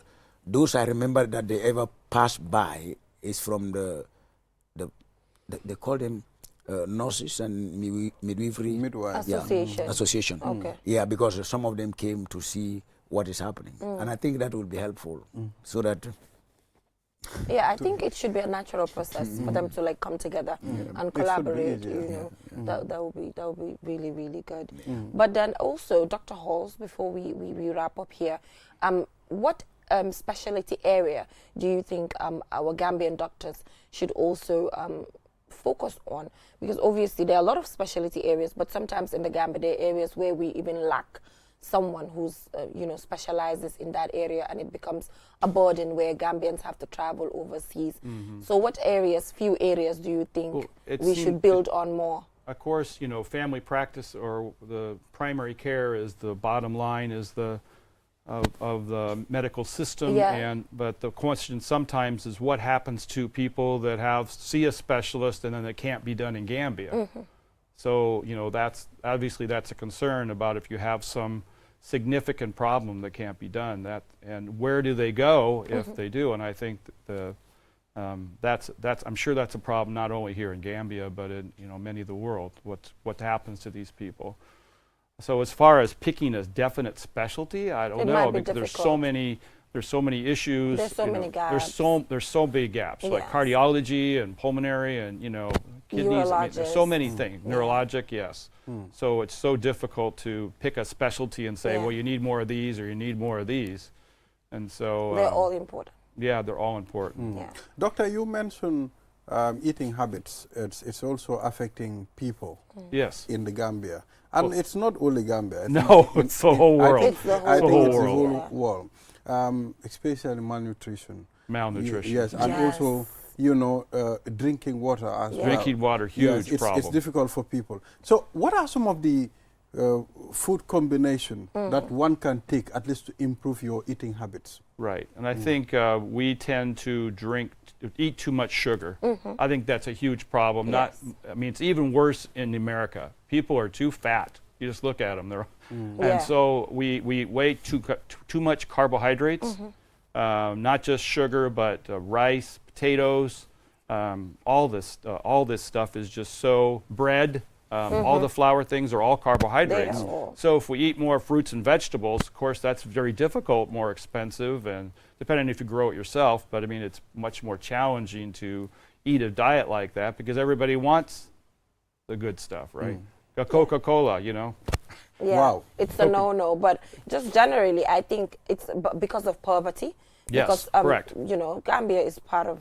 S6: those I remember that they ever passed by is from they call them nurses and midwifery
S3: Midwives.
S2: Association. Okay.
S6: Yeah, because some of them came to see what is happening. And I think that will be helpful so that
S2: Yeah, I think it should be a natural process for them to like come together and collaborate. That would be really, really good. But then also, Dr. Halls, before we wrap up here, what specialty area do you think our Gambian doctors should also focus on? Because obviously there are a lot of specialty areas, but sometimes in the Gambia there are areas where we even lack someone who's specializes in that area, and it becomes a burden where Gambians have to travel overseas. So what few areas do you think we should build on more?
S7: Of course, family practice or the primary care is the bottom line, is of the medical system. But the question sometimes is what happens to people that see a specialist and then it can't be done in Gambia. So that's a concern about if you have some significant problem that can't be done, and where do they go if they do? And I think I'm sure that's a problem not only here in Gambia but in many of the world. What happens to these people? So as far as picking a definite specialty, I don't know, because there's so many issues.
S2: There's so many gaps.
S7: There's so big gaps, like cardiology and pulmonary and kidneys. There's so many things. Neurologic, yes. So it's so difficult to pick a specialty and say, well, you need more of these or you need more of these. And so
S2: they're all important.
S7: Yeah, they're all important.
S3: Doctor, you mentioned eating habits. It's also affecting people in the Gambia. And it's not only Gambia.
S7: It's the whole world.
S3: I think it's the whole world. Especially malnutrition.
S7: Malnutrition.
S3: And also, drinking water as well.
S7: Drinking water, huge problem.
S3: It's difficult for people. So what are some of the food combination that one can take at least to improve your eating habits?
S7: Right, and I think we tend to eat too much sugar. I think that's a huge problem. It's even worse in America. People are too fat You just look at them. They're
S2: Yeah.
S7: and so we eat way too much carbohydrates, not just sugar, but rice, potatoes, all this stuff is just so bread. All the flour things are all carbohydrates. So if we eat more fruits and vegetables, of course, that's very difficult, more expensive, and depending if you grow it yourself. But I mean, it's much more challenging to eat a diet like that because everybody wants the good stuff, right? Coca-Cola, you know.
S2: Yeah,
S3: Wow.
S2: it's a no-no. But just generally, I think it's because of poverty.
S7: Yes,
S2: Because,
S7: correct.
S2: you know, Gambia is part of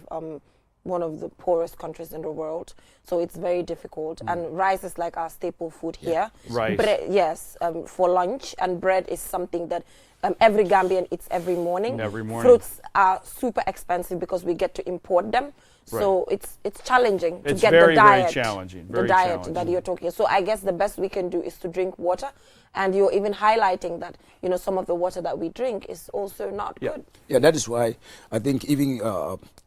S2: one of the poorest countries in the world, so it's very difficult. And rice is like our staple food here.
S7: Rice.
S2: Bread, yes, for lunch, and bread is something that every Gambian eats every morning.
S7: Every morning.
S2: Fruits are super expensive because we get to import them. So it's challenging to
S7: It's
S2: get
S7: very,
S2: the diet.
S7: very challenging.
S2: The
S7: Very
S2: diet
S7: challenging.
S2: that you're talking. So I guess the best we can do is to drink water, and you're even highlighting that, you know, some of the water that we drink is also not good.
S6: Yeah, that is why I think even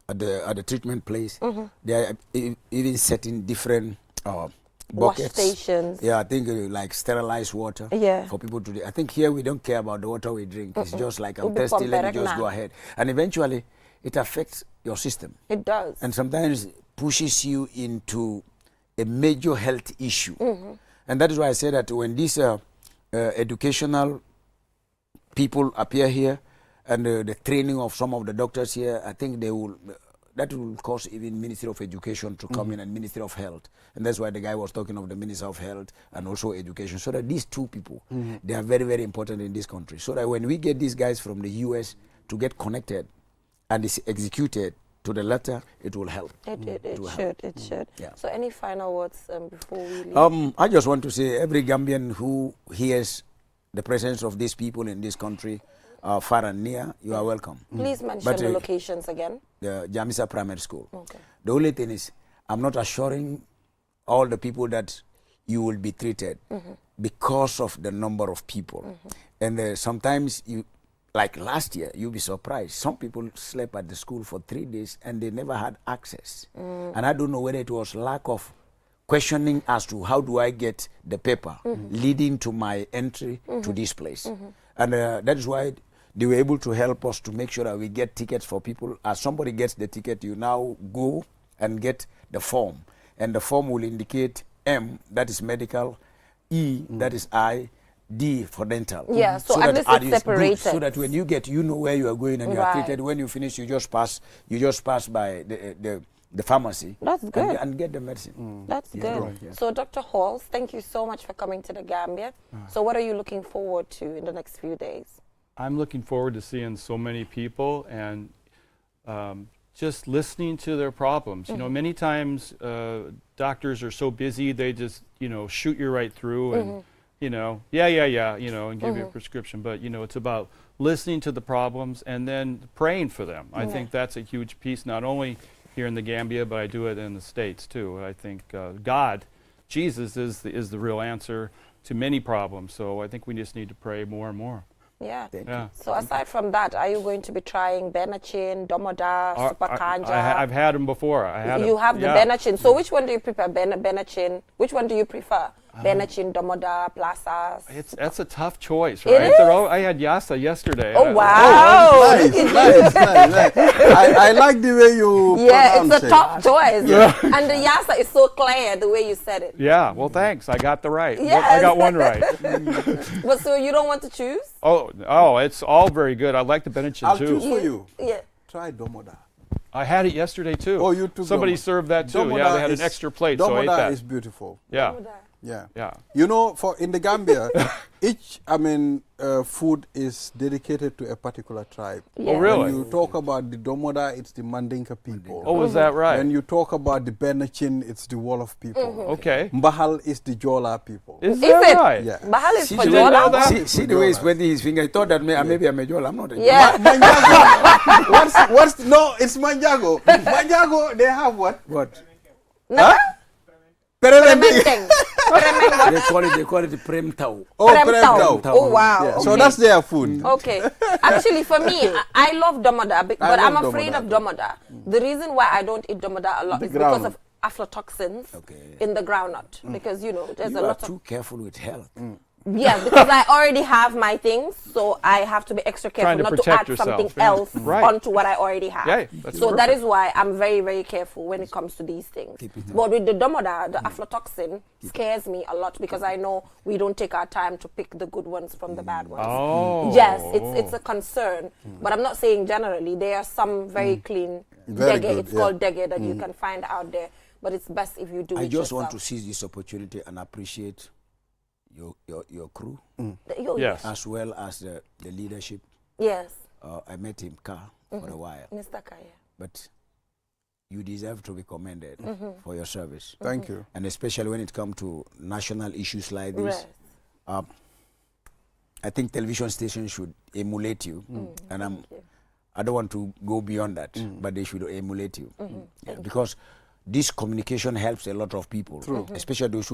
S6: at the treatment place, they are even setting different
S2: Wash
S6: buckets.
S2: stations.
S6: Yeah, I think like sterilized water for people to drink. I think here we don't care about the water we drink. It's just like I'm thirsty, let me just go ahead. And eventually it affects your system.
S2: It does.
S6: And sometimes pushes you into a major health issue. And that is why I say that when these educational people appear here and the training of some of the doctors here, I think that will cause even Ministry of Education to come in and Ministry of Health. And that's why the guy was talking of the Minister of Health and also Education. So that these two people, they are very, very important in this country. So that when we get these guys from the US to get connected and it's executed to the letter, it will help.
S2: It should.
S6: Yeah.
S2: So any final words before we leave?
S6: I just want to say every Gambian who hears the presence of these people in this country, far and near, you are welcome.
S2: Please mention the locations again.
S6: The Jamisa Primary School.
S2: Okay.
S6: The only thing is, I'm not assuring all the people that you will be treated because of the number of people. And sometimes you, like last year, you'll be surprised. Some people slept at the school for 3 days and they never had access. And I don't know whether it was lack of questioning as to how do I get the paper leading to my entry to this place. And that is why they were able to help us to make sure that we get tickets for people. As somebody gets the ticket, you now go and get the form. And the form will indicate M, that is medical, E, that is eye, D for dental.
S2: Yeah, so at least it's separated.
S6: So that when you get, you know where you are going and you are treated. When you finish, you just pass by the pharmacy.
S2: That's good.
S6: And get the medicine.
S2: That's good.
S6: Right, yeah.
S2: So Dr. Halls, thank you so much for coming to the Gambia. So what are you looking forward to in the next few days?
S7: I'm looking forward to seeing so many people and just listening to their problems. You know, many times doctors are so busy, they just, you know, shoot you right through and, you know, you know, and give you a prescription. But, you know, it's about listening to the problems and then praying for them. I think that's a huge piece, not only here in the Gambia, but I do it in the States too. I think God, Jesus is the real answer to many problems. So I think we just need to pray more and more.
S2: Yeah.
S7: Yeah.
S2: So aside from that, are you going to be trying Benachin, Domoda, Super Kanja?
S7: I've had them before.
S2: You have the Benachin. So which one do you prefer? Benachin. Which one do you prefer? Benachin, Domoda, Plazas?
S7: That's a tough choice, right?
S2: It is?
S7: I had Yasa yesterday.
S2: Oh, wow.
S3: Nice. I like the way you pronounce
S2: it's a tough choice. And the Yasa is so clear the way you said it.
S7: Yeah, well, thanks. I got the right.
S2: Yes.
S7: I got one right.
S2: But so you don't want to choose?
S7: Oh, it's all very good. I like the Benachin
S3: I'll
S7: too.
S3: choose for you.
S2: Yeah.
S3: Try Domoda.
S7: I had it yesterday too.
S3: Oh, you took
S7: Somebody
S3: Domoda.
S7: served that too.
S3: Domoda
S7: Yeah, they had an extra plate, so I ate
S3: Domoda
S7: that.
S3: is beautiful.
S7: Yeah.
S3: Yeah. You know, in the Gambia, each food is dedicated to a particular tribe.
S2: Yeah.
S7: Oh, really?
S3: When you talk about the Domoda, it's the Mandinka people.
S7: Oh, is that right?
S3: When you talk about the Benachin, it's the Wolof people.
S7: Okay.
S3: Mbahal is the Jola people.
S7: Is that
S2: it?
S7: right?
S3: Yeah.
S2: Bahal is for
S7: you didn't know
S2: Jola?
S7: that?
S6: See the way he's pointing his finger. I thought that maybe I'm a Jola. I'm not a Jola.
S2: Yeah.
S3: Manjago. No, it's Manjago. Manjago, they have what?
S6: What?
S2: Peremendeng.
S6: They call it the Premtau.
S3: Oh,
S2: Premtau.
S3: Premtau.
S2: Oh, wow.
S3: Yeah.
S2: Okay.
S3: So that's their food.
S2: Okay. Actually, for me, I love Domoda, but I'm
S3: love
S2: afraid
S3: Domoda
S2: of Domoda. The reason why I don't eat Domoda a lot is
S3: ground.
S2: because of aflatoxins in the groundnut because there's a lot of.
S6: You are too careful with health.
S2: Yeah, because I already have my things, so I have to be extra careful not to add something else onto what I already have.
S7: Yeah,
S2: so that is why I'm very, very careful when it comes to these things. But with the domoda, the aflatoxin scares me a lot because I know we don't take our time to pick the good ones from the bad ones.
S7: Oh.
S2: Yes, it's a concern. But I'm not saying generally. There are some very clean dege. It's called dege that you can find out there. But it's best if you do it yourself.
S6: I just want to seize this opportunity and appreciate your crew,
S7: yes,
S6: as well as the leadership.
S2: Yes.
S6: I met him, Ka, for a while.
S2: Mr. Kaya.
S6: But you deserve to be commended for your service.
S3: Thank you.
S6: And especially when it comes to national issues like this.
S2: Right.
S6: I think television stations should emulate you. And I don't want to go beyond that, but they should emulate you. Because this communication helps a lot of people, especially those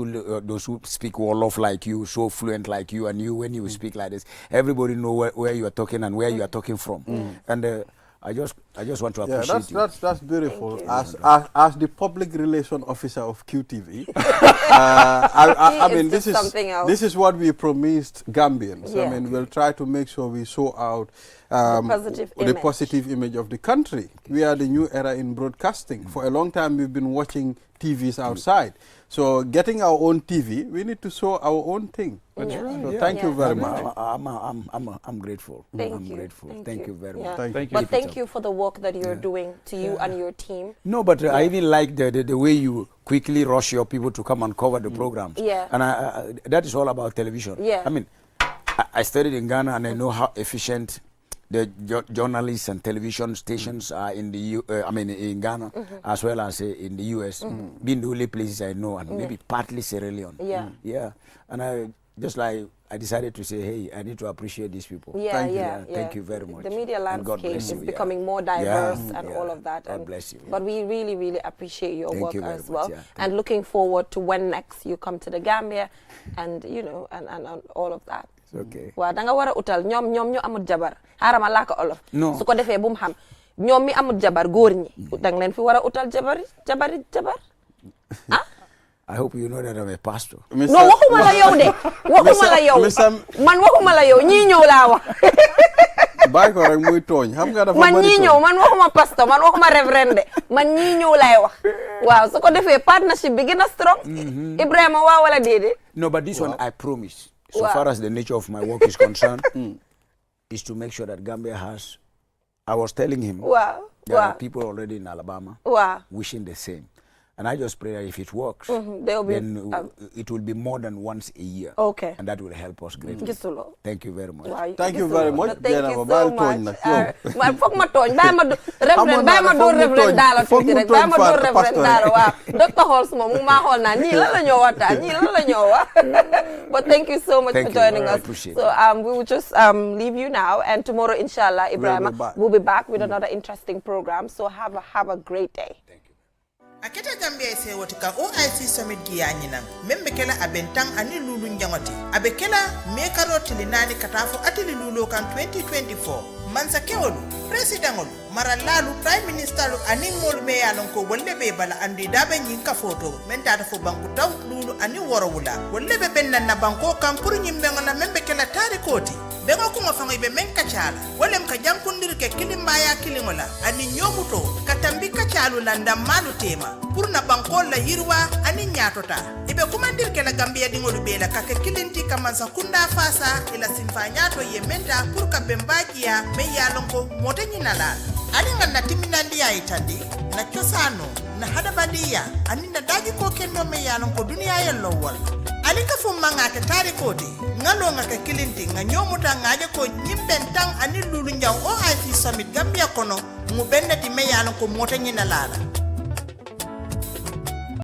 S6: who speak Wolof like you, so fluent like you, and you when you speak like this, everybody know where you are talking and where you are talking from. And I just want to appreciate you.
S3: That's beautiful. As the public relation officer of QTV, I mean this is what we promised Gambians.
S2: Yeah.
S3: I mean we'll try to make sure we show out the positive image of the country. We are the new era in broadcasting. For a long time we've been watching TVs outside. So getting our own TV, we need to show our own thing.
S7: That's right.
S3: So thank you very much.
S6: I'm grateful.
S2: Thank you.
S6: Grateful. Thank you very
S2: Yeah.
S6: much.
S3: Thank
S2: But thank you for the work that you're doing to you and your team.
S6: No, but I even like the way you quickly rush your people to come and cover the programs.
S2: Yeah.
S6: And that is all about television.
S2: Yeah.
S6: I mean, I studied in Ghana and I know how efficient the journalists and television stations are in the in Ghana as well as in the US, being the only places I know, and maybe partly Sierra Leone.
S2: Yeah.
S6: And I decided to say, hey, I need to appreciate these people. Thank you very much.
S2: The media landscape is becoming more diverse and all of that.
S6: God bless you.
S2: But we really, really appreciate your work as well.
S6: Yeah.
S2: And looking forward to when next you come to the Gambia and, and all of that.
S6: Okay.
S2: Wa da nga wara utal ñom ñu amul jabar harama la ko olof
S6: No.
S2: su ko defé bu mu xam ñom mi amul jabar goor ñi dang leen fi wara utal jabar ah
S6: I hope you know that I'm a pastor.
S2: no waxuma la yow de waxuma la yow man waxuma la yow ñi ñew la wax
S3: bay ko rek muy togn xam nga dafa
S2: man ñi ñew man waxuma pastor man waxuma reverend de man ñi ñew lay wax waaw su ko defé partnership bi gëna strong Ibrahima wa wala dédé
S6: No, but this one I promise. So far as the nature of my work is concerned, is to make sure that Gambia has. I was telling him there are people already in Alabama wishing the same. And I just pray that if it works, then it will be more than once a year.
S2: Okay.
S6: And that will help us greatly. Thank you very much.
S3: Thank you very much.
S2: Thank you so much. Man foog ma tooñ bàyyi ma do reverend daala tuuti rek bàyyi ma do reverend daala waaw Dr. Halls moom mu maa xool naa ñii lan la ñoo waxtaan ñii lan la ñoo wax but thank you so much for joining us. So we will just leave you now, and tomorrow inshallah Ibrahima we'll be back with another interesting program. So have a great day.
S1: Aketa Gambia ise wotika OIC Summit giyanyina membe kela abentang ani lulu njangoti abekela mekaro tilinani katafo atili lulu kan 2024 mansa kewolu presidentolu maralalu prime ministerlu ani molu me yalon ko wollebe bala andi dabe nyinka foto mentata fo banku taw lulu ani worowula wollebe benna na banko kan pour nyimbe ngona membe kela tari koti bego kuma fango be men kachala wolem ka jankundir ke kilimbaya kilingola ani nyomuto katambi kachalu landa malu tema pour na banko la yirwa ani nyatota ibe kumandir ke la Gambia dingolu bela ka ke kilinti kamansa kunda fasa ila simfa nyato yementa pour ka bembagia me yalonko motenyi nalala alinga na timinandi ya itandi na kyosano na hadabadia ani na daji ko kendo me yalonko dunia yello wal alika fu manga ke tari kodi ngalo ngaka kilinti nga nyomuta ngaje ko nyimbentang ani lulu njaw OIC Summit Gambia kono mu bennati me yalonko motenyi nalala